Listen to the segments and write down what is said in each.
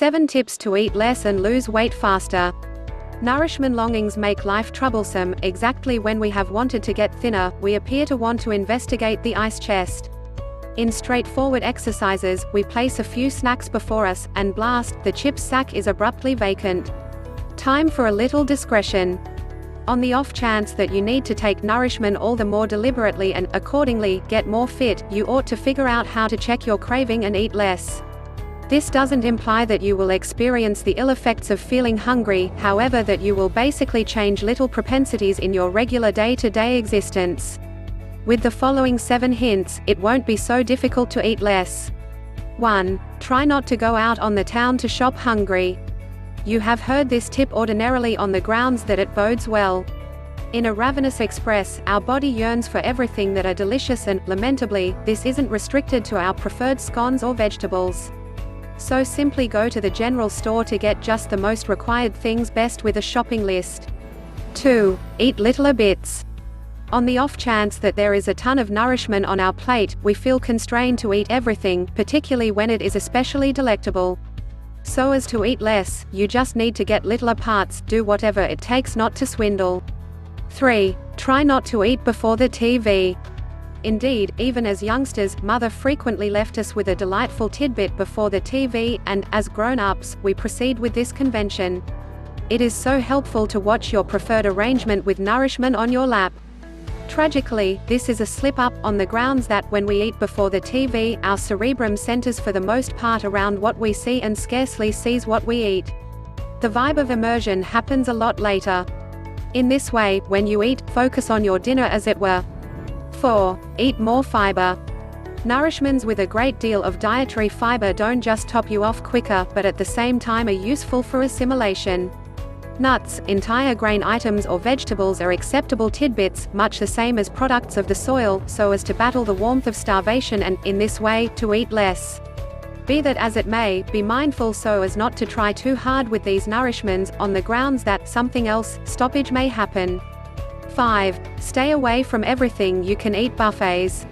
7 Tips to eat less and lose weight faster. Nourishment longings make life troublesome. Exactly when we have wanted to get thinner, we appear to want to investigate the ice chest. In straightforward exercises, we place a few snacks before us, and blast, the chips sack is abruptly vacant. Time for a little discretion. On the off chance that you need to take nourishment all the more deliberately and, accordingly, get more fit, you ought to figure out how to check your craving and eat less. This doesn't imply that you will experience the ill effects of feeling hungry, however, that you will basically change little propensities in your regular day-to-day existence. With the following 7 hints, it won't be so difficult to eat less. 1. Try not to go out on the town to shop hungry. You have heard this tip ordinarily on the grounds that it bodes well. In a ravenous express, our body yearns for everything that are delicious and, lamentably, this isn't restricted to our preferred scones or vegetables. So simply go to the general store to get just the most required things, best with a shopping list. 2. Eat littler bits. On the off chance that there is a ton of nourishment on our plate, we feel constrained to eat everything, particularly when it is especially delectable. So as to eat less, you just need to get littler parts, do whatever it takes not to swindle. 3. Try not to eat before the TV. Indeed, even as youngsters, mother frequently left us with a delightful tidbit before the TV, and, as grown-ups, we proceed with this convention. It is so helpful to watch your preferred arrangement with nourishment on your lap. Tragically, this is a slip-up, on the grounds that, when we eat before the TV, our cerebrum centers for the most part around what we see and scarcely sees what we eat. The vibe of immersion happens a lot later. In this way, when you eat, focus on your dinner as it were. 4. Eat more fiber. Nourishments with a great deal of dietary fiber don't just top you off quicker, but at the same time are useful for assimilation. Nuts, entire grain items or vegetables are acceptable tidbits, much the same as products of the soil, so as to battle the warmth of starvation and, in this way, to eat less. Be that as it may, be mindful so as not to try too hard with these nourishments, on the grounds that, something else, stoppage may happen. 5. Stay away from everything you can eat buffets.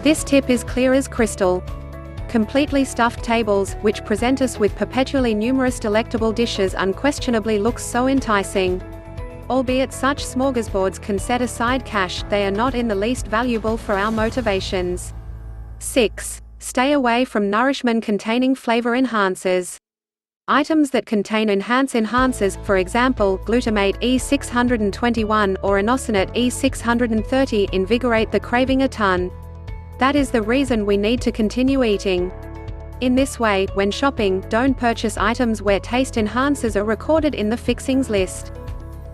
This tip is clear as crystal. Completely stuffed tables, which present us with perpetually numerous delectable dishes, unquestionably looks so enticing. Albeit such smorgasbords can set aside cash, they are not in the least valuable for our motivations. 6. Stay away from nourishment containing flavor enhancers. Items that contain enhancers, for example, glutamate E621 or inosinate E630, invigorate the craving a ton. That is the reason we need to continue eating. In this way, when shopping, don't purchase items where taste enhancers are recorded in the fixings list.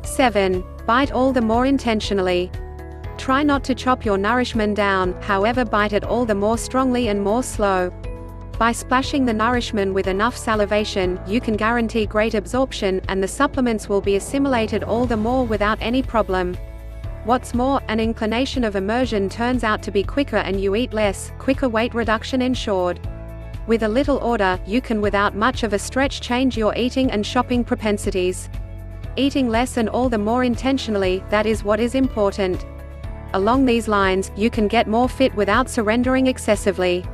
7. Bite all the more intentionally. Try not to chop your nourishment down, however, bite it all the more strongly and more slow. By splashing the nourishment with enough salivation, you can guarantee great absorption, and the supplements will be assimilated all the more without any problem. What's more, an inclination of immersion turns out to be quicker and you eat less, quicker weight reduction ensured. With a little order, you can without much of a stretch change your eating and shopping propensities. Eating less and all the more intentionally, that is what is important. Along these lines, you can get more fit without surrendering excessively.